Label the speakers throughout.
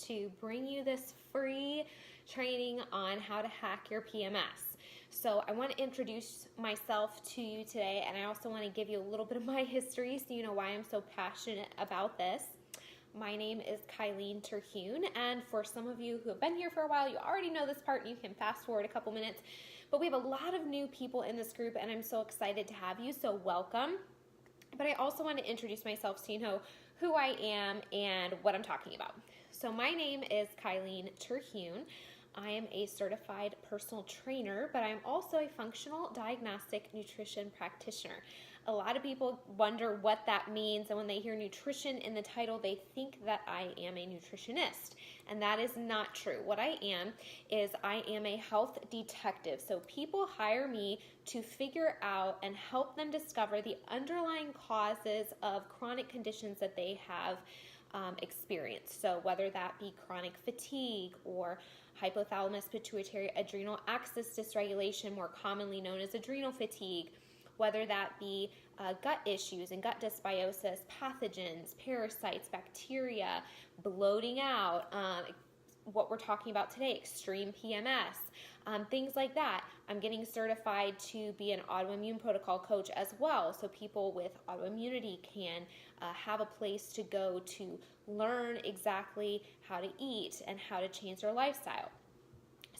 Speaker 1: to bring you this free training on how to hack your PMS. So I want to introduce myself to you today, and I also want to give you a little bit of my history so you know why I'm so passionate about this. My name is Kylene Terhune, and for some of you who have been here for a while, you already know this part and you can fast forward a couple minutes, but we have a lot of new people in this group and I'm so excited to have you, so welcome. But I also want to introduce myself so you know who I am and what I'm talking about. So my name is Kylene Terhune. I am a certified personal trainer, but I'm also a functional diagnostic nutrition practitioner. A lot of people wonder what that means, and when they hear nutrition in the title, they think that I am a nutritionist, and that is not true. What I am is I am a health detective. So people hire me to figure out and help them discover the underlying causes of chronic conditions that they have experienced. So whether that be chronic fatigue or hypothalamus pituitary adrenal axis dysregulation, more commonly known as adrenal fatigue, whether that be gut issues and gut dysbiosis, pathogens, parasites, bacteria, bloating out, what we're talking about today, extreme PMS, things like that. I'm getting certified to be an autoimmune protocol coach as well, so people with autoimmunity can have a place to go to learn exactly how to eat and how to change their lifestyle.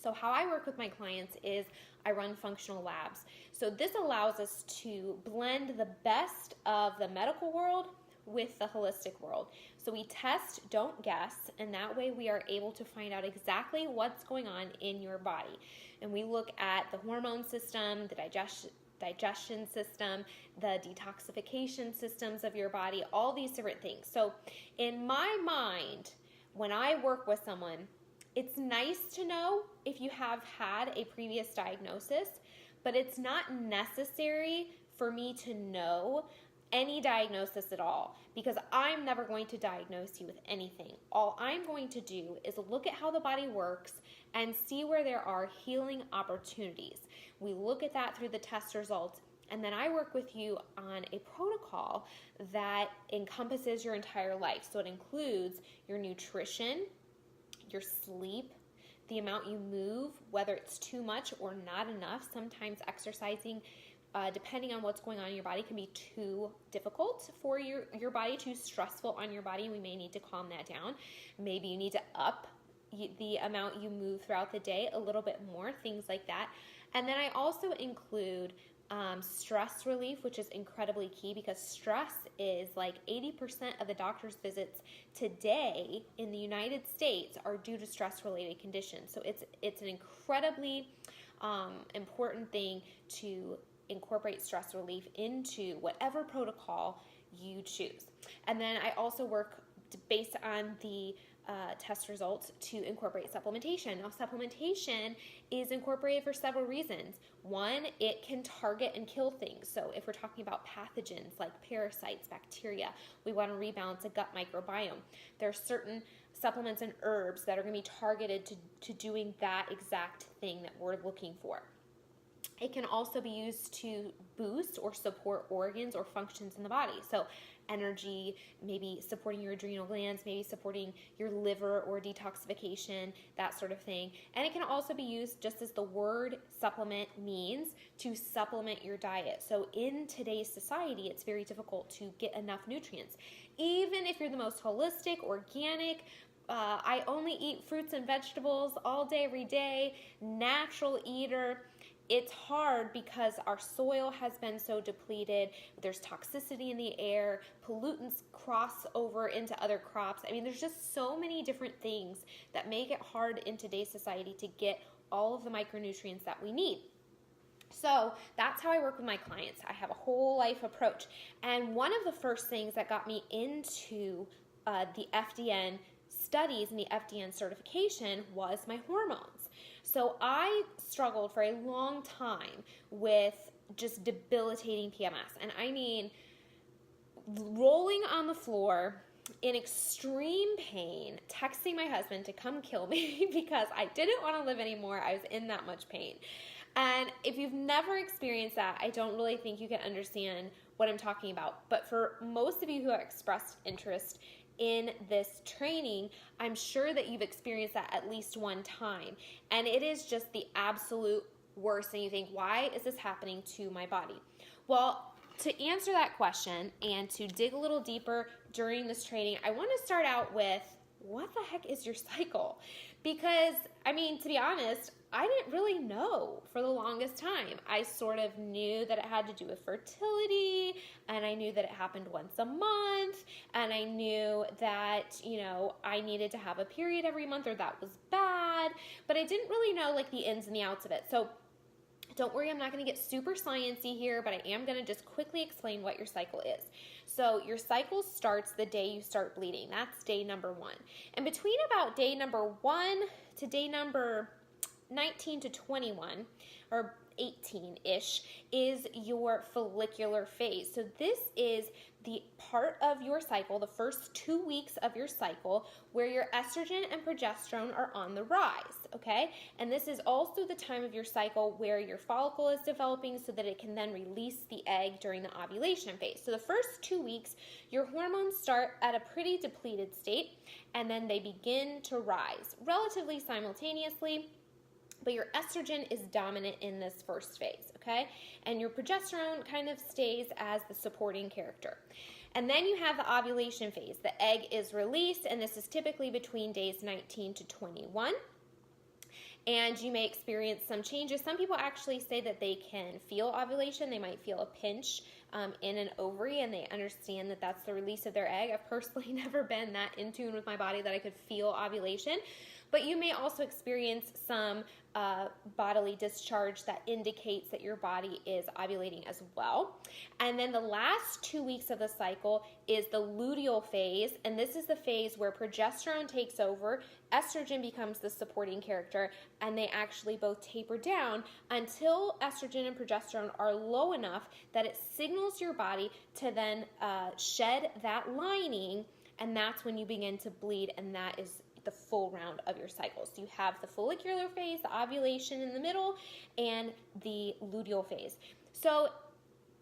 Speaker 1: So how I work with my clients is I run functional labs. So this allows us to blend the best of the medical world with the holistic world. So we test, don't guess, and that way we are able to find out exactly what's going on in your body. And we look at the hormone system, the digestion system, the detoxification systems of your body, all these different things. So in my mind, when I work with someone, it's nice to know if you have had a previous diagnosis, but it's not necessary for me to know any diagnosis at all, because I'm never going to diagnose you with anything. All I'm going to do is look at how the body works and see where there are healing opportunities. We look at that through the test results, and then I work with you on a protocol that encompasses your entire life. So it includes your nutrition, your sleep, the amount you move, whether it's too much or not enough. Sometimes exercising, depending on what's going on in your body, can be too difficult for your body, too stressful on your body. We may need to calm that down. Maybe you need to up the amount you move throughout the day a little bit more, things like that. And then I also include stress relief, which is incredibly key, because stress is like 80% of the doctor's visits today in the United States are due to stress-related conditions. So it's an incredibly important thing to incorporate stress relief into whatever protocol you choose. And then I also work based on the test results to incorporate supplementation. Now, supplementation is incorporated for several reasons. One, it can target and kill things. So if we're talking about pathogens like parasites, bacteria, we want to rebalance a gut microbiome. There are certain supplements and herbs that are going to be targeted to doing that exact thing that we're looking for. It can also be used to boost or support organs or functions in the body. So energy, maybe supporting your adrenal glands, maybe supporting your liver or detoxification, that sort of thing. And it can also be used, just as the word supplement means, to supplement your diet. So in today's society, it's very difficult to get enough nutrients. Even if you're the most holistic, organic, I only eat fruits and vegetables all day, every day, natural eater, it's hard because our soil has been so depleted. There's toxicity in the air, pollutants cross over into other crops. I mean, there's just so many different things that make it hard in today's society to get all of the micronutrients that we need. So that's how I work with my clients. I have a whole life approach. And one of the first things that got me into the FDN studies and the FDN certification was my hormones. So I struggled for a long time with just debilitating PMS. And I mean, rolling on the floor in extreme pain, texting my husband to come kill me because I didn't want to live anymore. I was in that much pain. And if you've never experienced that, I don't really think you can understand what I'm talking about. But for most of you who have expressed interest in this training, I'm sure that you've experienced that at least one time. And it is just the absolute worst. And you think, why is this happening to my body? Well, to answer that question and to dig a little deeper during this training, I want to start out with, what the heck is your cycle? Because, I mean, to be honest, I didn't really know for the longest time. I sort of knew that it had to do with fertility, and I knew that it happened once a month, and I knew that, you know, I needed to have a period every month or that was bad, but I didn't really know like the ins and the outs of it. So don't worry, I'm not going to get super sciencey here, but I am going to just quickly explain what your cycle is. So your cycle starts the day you start bleeding. That's day number 1. And between about day number 1 to day number 19 to 21, or 18-ish, is your follicular phase. So this is the part of your cycle, the first 2 weeks of your cycle, where your estrogen and progesterone are on the rise, okay? And this is also the time of your cycle where your follicle is developing so that it can then release the egg during the ovulation phase. So the first 2 weeks, your hormones start at a pretty depleted state, and then they begin to rise relatively simultaneously. But your estrogen is dominant in this first phase, okay? And your progesterone kind of stays as the supporting character. And then you have the ovulation phase. The egg is released, and this is typically between days 19 to 21. And you may experience some changes. Some people actually say that they can feel ovulation. They might feel a pinch in an ovary, and they understand that that's the release of their egg. I've personally never been that in tune with my body that I could feel ovulation. But you may also experience some bodily discharge that indicates that your body is ovulating as well. And then the last 2 weeks of the cycle is the luteal phase, and this is the phase where progesterone takes over, estrogen becomes the supporting character, and they actually both taper down until estrogen and progesterone are low enough that it signals your body to then shed that lining, and that's when you begin to bleed, and that is the full round of your cycle. So you have the follicular phase, the ovulation in the middle, and the luteal phase. So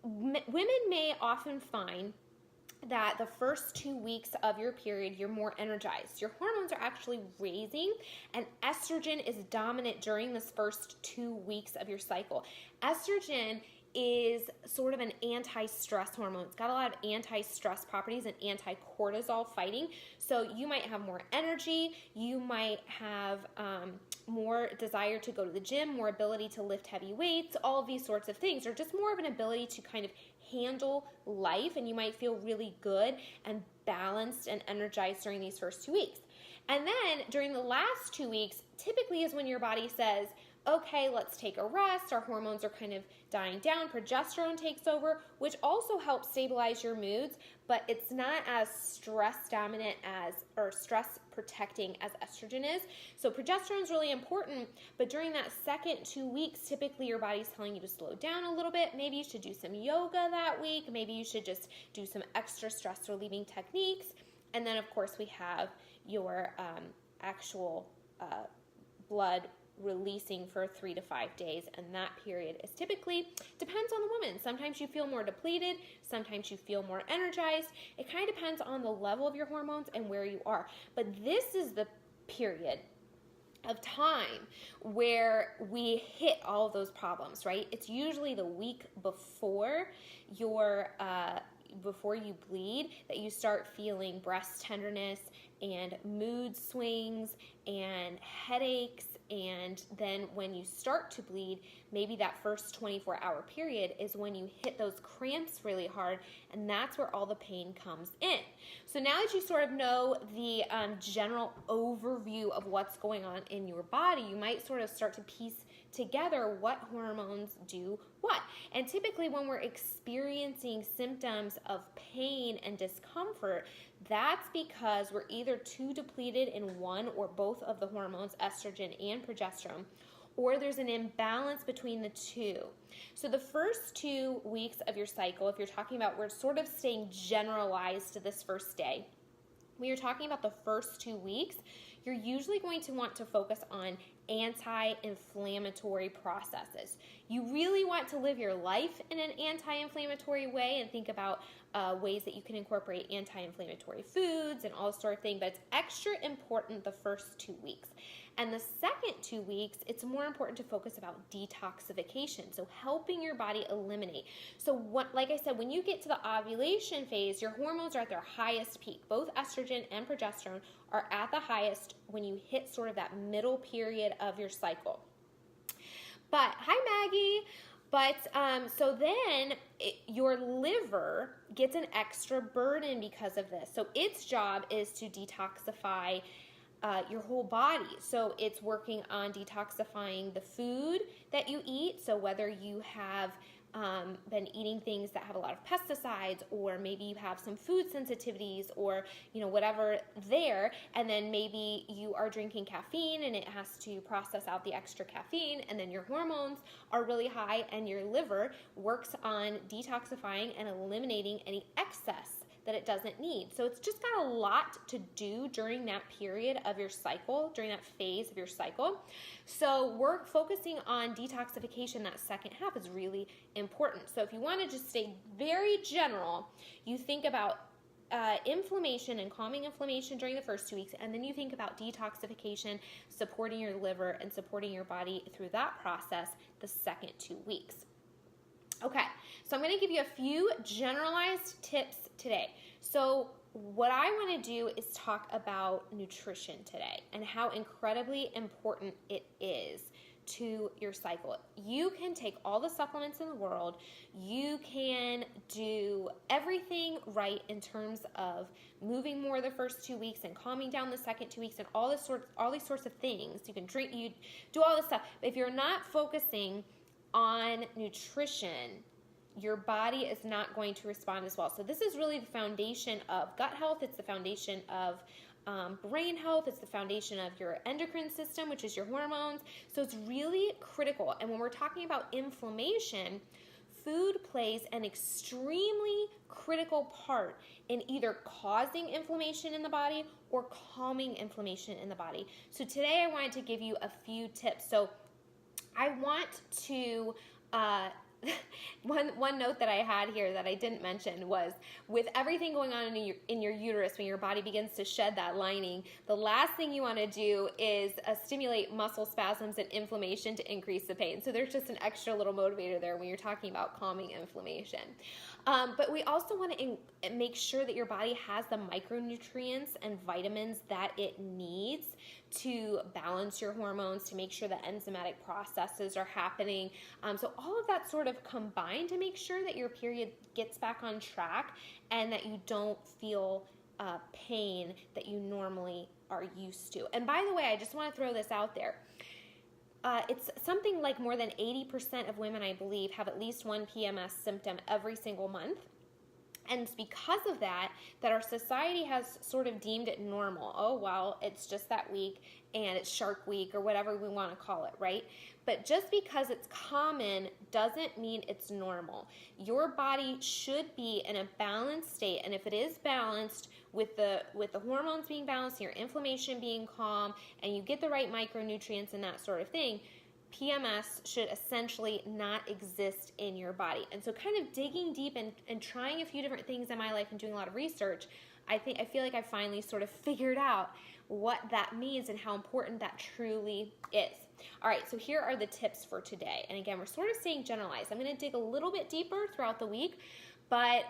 Speaker 1: women may often find that the first 2 weeks of your period, you're more energized. Your hormones are actually raising, and estrogen is dominant during this first 2 weeks of your cycle. Estrogen is sort of an anti-stress hormone. It's got a lot of anti-stress properties and anti-cortisol fighting. So you might have more energy, you might have more desire to go to the gym, more ability to lift heavy weights, all of these sorts of things, or just more of an ability to kind of handle life, and you might feel really good and balanced and energized during these first 2 weeks. And then during the last 2 weeks, typically is when your body says, okay, let's take a rest. Our hormones are kind of dying down. Progesterone takes over, which also helps stabilize your moods, but it's not as stress dominant or stress protecting as estrogen is. So progesterone is really important, but during that second 2 weeks, typically your body's telling you to slow down a little bit. Maybe you should do some yoga that week. Maybe you should just do some extra stress relieving techniques. And then of course we have your actual blood releasing for 3 to 5 days, and that period is typically, depends on the woman. Sometimes you feel more depleted, sometimes you feel more energized. It kind of depends on the level of your hormones and where you are. But this is the period of time where we hit all of those problems, right? It's usually the week before before you bleed that you start feeling breast tenderness and mood swings and headaches. And then when you start to bleed, maybe that first 24-hour period is when you hit those cramps really hard, and that's where all the pain comes in. So now that you sort of know the general overview of what's going on in your body, you might sort of start to piece together what hormones do what. And typically when we're experiencing symptoms of pain and discomfort, that's because we're either too depleted in one or both of the hormones, estrogen and progesterone, or there's an imbalance between the two. So the first 2 weeks of your cycle, if you're talking about, we're sort of staying generalized to this first day. when you're talking about the first 2 weeks, you're usually going to want to focus on anti-inflammatory processes. You really want to live your life in an anti-inflammatory way and think about ways that you can incorporate anti-inflammatory foods and all this sort of thing, but it's extra important the first 2 weeks. And the second 2 weeks, it's more important to focus about detoxification, so helping your body eliminate. So like I said, when you get to the ovulation phase, your hormones are at their highest peak. Both estrogen and progesterone are at the highest when you hit sort of that middle period of your cycle. But, hi Maggie. But so then your liver gets an extra burden because of this. So its job is to detoxify your whole body. So it's working on detoxifying the food that you eat. So whether you have been eating things that have a lot of pesticides, or maybe you have some food sensitivities, or whatever there, and then maybe you are drinking caffeine and it has to process out the extra caffeine, and then your hormones are really high and your liver works on detoxifying and eliminating any excess that it doesn't need. So it's just got a lot to do during that period of your cycle, during that phase of your cycle. So we're focusing on detoxification. That second half is really important. So if you want to just stay very general, you think about inflammation and calming inflammation during the first 2 weeks, and then you think about detoxification, supporting your liver and supporting your body through that process the second 2 weeks. Okay, so I'm going to give you a few generalized tips today. So what I want to do is talk about nutrition today and how incredibly important it is to your cycle. You can take all the supplements in the world. You can do everything right in terms of moving more the first 2 weeks and calming down the second 2 weeks and all these sorts of things. You can drink, you do all this stuff. But if you're not focusing on nutrition, your body is not going to respond as well. So this is really the foundation of gut health. It's the foundation of brain health. It's the foundation of your endocrine system, which is your hormones. So it's really critical. And when we're talking about inflammation, food plays an extremely critical part in either causing inflammation in the body or calming inflammation in the body. So today I wanted to give you a few tips. So I want to one note that I had here that I didn't mention was, with everything going on in your uterus, when your body begins to shed that lining, the last thing you want to do is stimulate muscle spasms and inflammation to increase the pain. So there's just an extra little motivator there when you're talking about calming inflammation. But we also want to make sure that your body has the micronutrients and vitamins that it needs to balance your hormones, to make sure that enzymatic processes are happening. So all of that sort of combined to make sure that your period gets back on track and that you don't feel pain that you normally are used to. And by the way, I just want to throw this out there. It's something like more than 80% of women, I believe, have at least one PMS symptom every single month. And it's because of that our society has sort of deemed it normal. Oh, well, it's just that week and it's Shark Week or whatever we want to call it, right? But just because it's common doesn't mean it's normal. Your body should be in a balanced state, and if it is balanced with the hormones being balanced, your inflammation being calm, and you get the right micronutrients and that sort of thing, PMS should essentially not exist in your body. And so kind of digging deep and trying a few different things in my life and doing a lot of research, I feel like I finally sort of figured out what that means and how important that truly is. All right, so here are the tips for today. And again, we're sort of staying generalized. I'm going to dig a little bit deeper throughout the week, but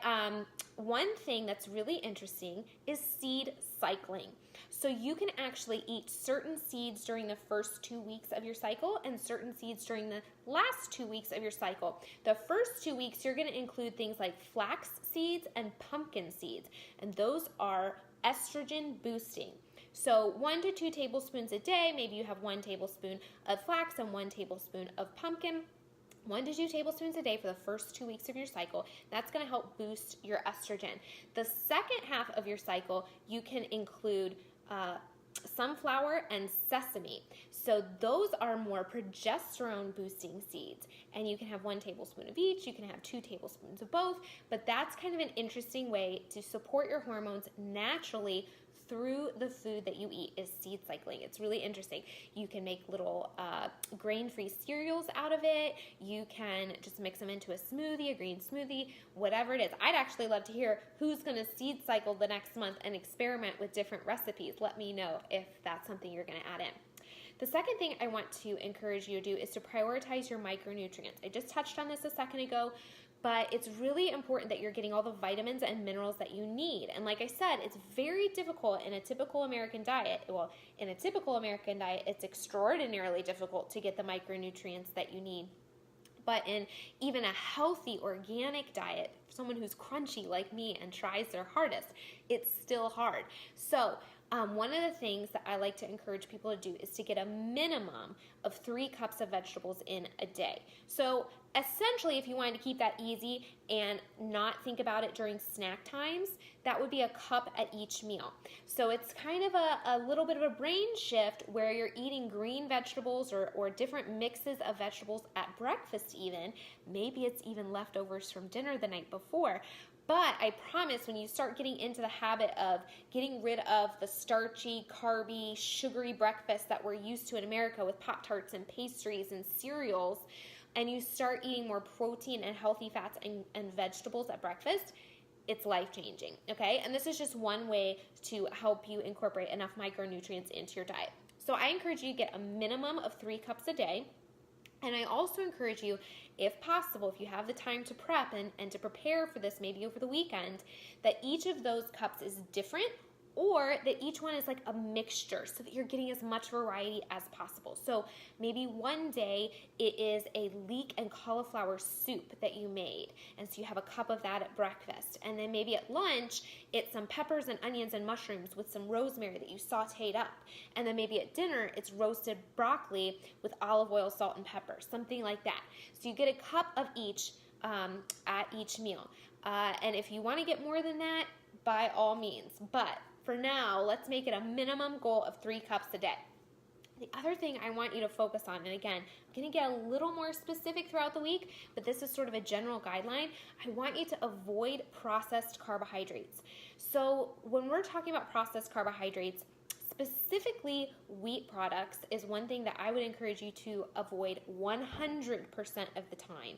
Speaker 1: one thing that's really interesting is seed cycling. So you can actually eat certain seeds during the first 2 weeks of your cycle and certain seeds during the last 2 weeks of your cycle. The first 2 weeks, you're going to include things like flax seeds and pumpkin seeds, and those are estrogen boosting. So 1 to 2 tablespoons a day. Maybe you have 1 tablespoon of flax and 1 tablespoon of pumpkin. 1 to 2 tablespoons a day for the first 2 weeks of your cycle. That's going to help boost your estrogen. The second half of your cycle, you can include sunflower and sesame. So those are more progesterone boosting seeds, and you can have 1 tablespoon of each. You can have 2 tablespoons of both, but that's kind of an interesting way to support your hormones naturally through the food that you eat is seed cycling. It's really interesting. You can make little grain-free cereals out of it. You can just mix them into a smoothie, a green smoothie, whatever it is. I'd actually love to hear who's going to seed cycle the next month and experiment with different recipes. Let me know if that's something you're going to add in. The second thing I want to encourage you to do is to prioritize your micronutrients. I just touched on this a second ago, but it's really important that you're getting all the vitamins and minerals that you need. And like I said, it's very difficult in a typical American diet. Well, in a typical American diet, it's extraordinarily difficult to get the micronutrients that you need. But in even a healthy organic diet, someone who's crunchy like me and tries their hardest, it's still hard. So one of the things that I like to encourage people to do is to get a minimum of 3 cups of vegetables in a day. So essentially, if you wanted to keep that easy and not think about it during snack times, that would be a cup at each meal. So it's kind of a little bit of a brain shift where you're eating green vegetables or different mixes of vegetables at breakfast even. Maybe it's even leftovers from dinner the night before. But I promise when you start getting into the habit of getting rid of the starchy, carby, sugary breakfast that we're used to in America with Pop-Tarts and pastries and cereals, and you start eating more protein and healthy fats and vegetables at breakfast, it's life-changing, okay? And this is just one way to help you incorporate enough micronutrients into your diet. So I encourage you to get a minimum of 3 cups a day. And I also encourage you, if possible, if you have the time to prep and to prepare for this maybe over the weekend, that each of those cups is different, or that each one is like a mixture so that you're getting as much variety as possible. So maybe one day it is a leek and cauliflower soup that you made, and so you have a cup of that at breakfast. And then maybe at lunch it's some peppers and onions and mushrooms with some rosemary that you sauteed up. And then maybe at dinner it's roasted broccoli with olive oil, salt, and pepper, something like that. So you get a cup of each at each meal. And if you want to get more than that, by all means. But for now, let's make it a minimum goal of 3 cups a day. The other thing I want you to focus on, and again, I'm going to get a little more specific throughout the week, but this is sort of a general guideline. I want you to avoid processed carbohydrates. So when we're talking about processed carbohydrates, specifically wheat products is one thing that I would encourage you to avoid 100% of the time.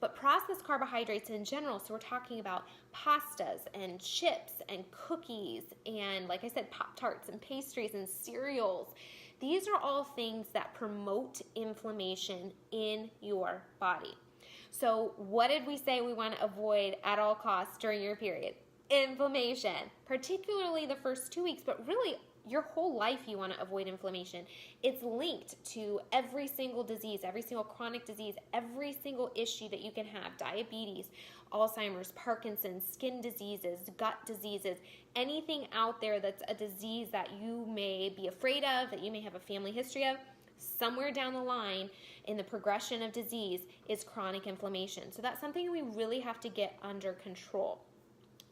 Speaker 1: But processed carbohydrates in general, so we're talking about pastas and chips and cookies and, like I said, Pop-Tarts and pastries and cereals. These are all things that promote inflammation in your body. So what did we say we want to avoid at all costs during your period? Inflammation, particularly the first 2 weeks, but really your whole life you want to avoid inflammation. It's linked to every single disease, every single chronic disease, every single issue that you can have: diabetes, Alzheimer's, Parkinson's, skin diseases, gut diseases, anything out there that's a disease that you may be afraid of, that you may have a family history of. Somewhere down the line in the progression of disease is chronic inflammation. So that's something we really have to get under control.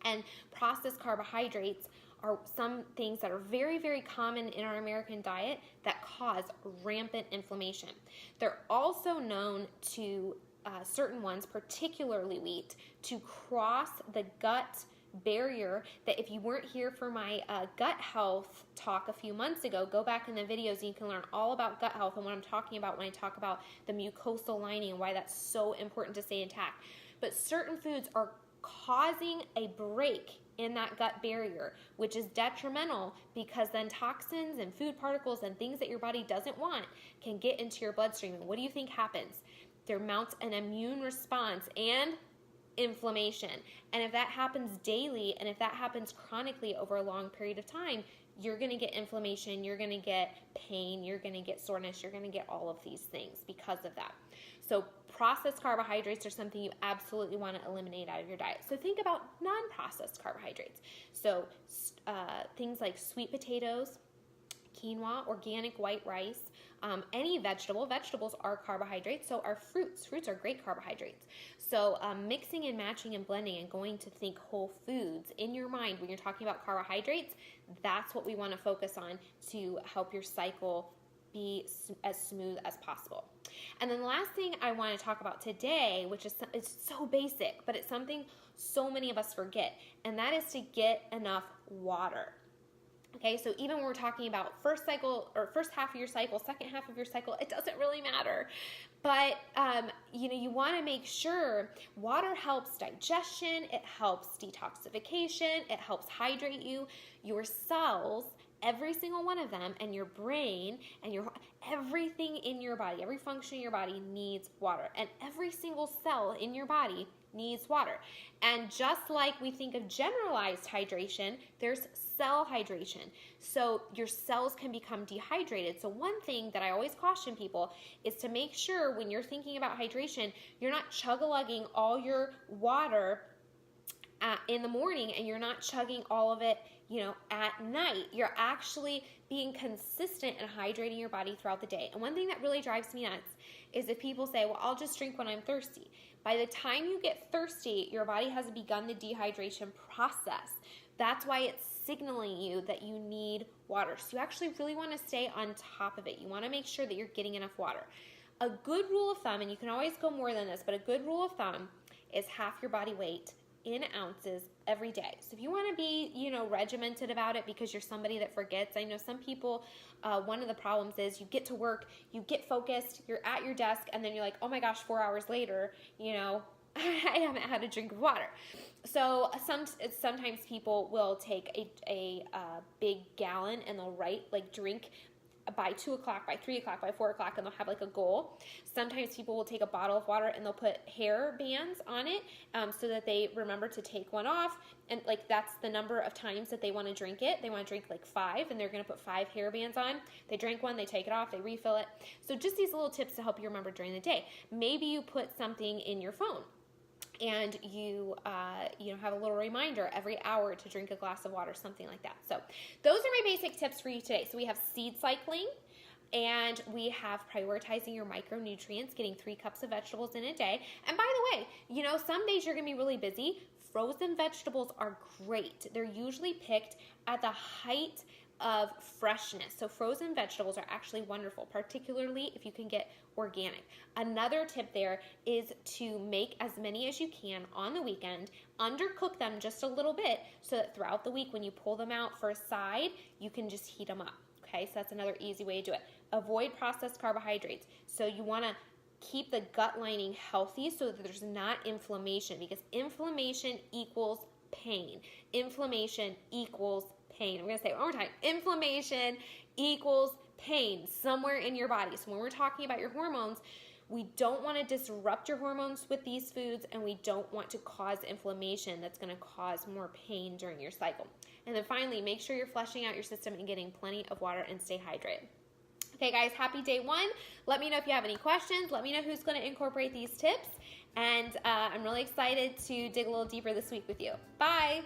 Speaker 1: And processed carbohydrates are some things that are very, very common in our American diet that cause rampant inflammation. They're also known to, certain ones, particularly wheat, to cross the gut barrier. That if you weren't here for my gut health talk a few months ago, go back in the videos and you can learn all about gut health and what I'm talking about when I talk about the mucosal lining and why that's so important to stay intact. But certain foods are causing a break in that gut barrier, which is detrimental, because then toxins and food particles and things that your body doesn't want can get into your bloodstream. And what do you think happens? There mounts an immune response and inflammation. And if that happens daily, and if that happens chronically over a long period of time, you're going to get inflammation, you're going to get pain, you're going to get soreness, you're going to get all of these things because of that. So processed carbohydrates are something you absolutely want to eliminate out of your diet. So think about non-processed carbohydrates. So things like sweet potatoes, quinoa, organic white rice, any vegetable. Vegetables are carbohydrates, so are fruits. Fruits are great carbohydrates. So mixing and matching and blending and going to think whole foods in your mind when you're talking about carbohydrates, that's what we want to focus on to help your cycle be as smooth as possible. And then the last thing I want to talk about today, which is so basic, but it's something so many of us forget, and that is to get enough water. Okay, so even when we're talking about first cycle or first half of your cycle, second half of your cycle, it doesn't really matter. But, you want to make sure water helps digestion, it helps detoxification, it helps hydrate you. Your cells, every single one of them, and your brain and everything in your body, every function in your body needs water. And every single cell in your body needs water. And just like we think of generalized hydration, there's cell hydration. So your cells can become dehydrated. So one thing that I always caution people is to make sure when you're thinking about hydration, you're not chug-a-lugging all your water in the morning and you're not chugging all of it, at night. You're actually being consistent and hydrating your body throughout the day. And one thing that really drives me nuts is if people say, well, I'll just drink when I'm thirsty. By the time you get thirsty, your body has begun the dehydration process. That's why it's signaling you that you need water. So you actually really want to stay on top of it. You want to make sure that you're getting enough water. A good rule of thumb, and you can always go more than this, but a good rule of thumb is half your body weight in ounces every day. So if you want to be, regimented about it because you're somebody that forgets. I know some people, one of the problems is you get to work, you get focused, you're at your desk, and then you're like, oh my gosh, 4 hours later, I haven't had a drink of water. So sometimes people will take a big gallon and they'll write drink by 2 o'clock, by 3 o'clock, by 4 o'clock, and they'll have a goal. Sometimes people will take a bottle of water and they'll put hair bands on it so that they remember to take one off. And that's the number of times that they want to drink it. They want to drink 5 and they're going to put 5 hair bands on. They drink one, they take it off, they refill it. So just these little tips to help you remember during the day. Maybe you put something in your phone and you have a little reminder every hour to drink a glass of water, something like that. So those are my basic tips for you today. So we have seed cycling, and we have prioritizing your micronutrients, getting 3 cups of vegetables in a day. And by the way, some days you're going to be really busy. Frozen vegetables are great. They're usually picked at the height of freshness. So frozen vegetables are actually wonderful, particularly if you can get organic. Another tip there is to make as many as you can on the weekend, undercook them just a little bit so that throughout the week when you pull them out for a side, you can just heat them up. Okay, so that's another easy way to do it. Avoid processed carbohydrates. So you want to keep the gut lining healthy so that there's not inflammation, because inflammation equals pain. Inflammation equals pain. I'm going to say it one more time. Inflammation equals pain somewhere in your body. So when we're talking about your hormones, we don't want to disrupt your hormones with these foods, and we don't want to cause inflammation that's going to cause more pain during your cycle. And then finally, make sure you're flushing out your system and getting plenty of water and stay hydrated. Okay, guys, happy day 1. Let me know if you have any questions. Let me know who's going to incorporate these tips. And I'm really excited to dig a little deeper this week with you. Bye.